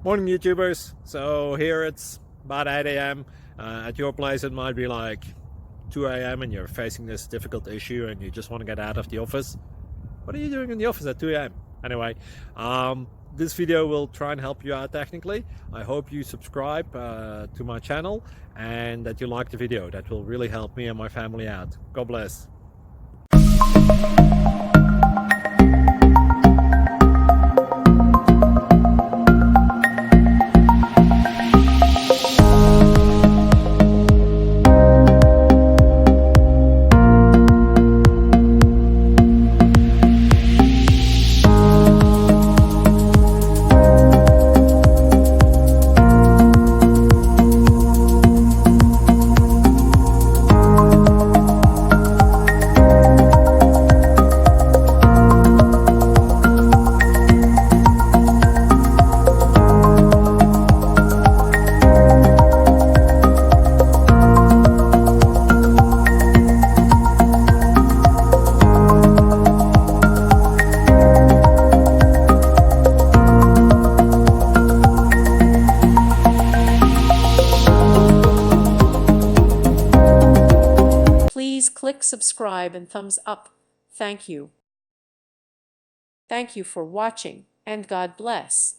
Morning YouTubers. So here it's about 8 a.m. At your place it might be like 2 a.m. and you're facing this difficult issue and you just want to get out of the office. What are you doing in the office at 2 a.m.? Anyway, this video will try and help you out technically. I hope you subscribe to my channel and that you like the video. That will really help me and my family out. God bless. Please click subscribe and thumbs up. Thank you. Thank you for watching, and God bless.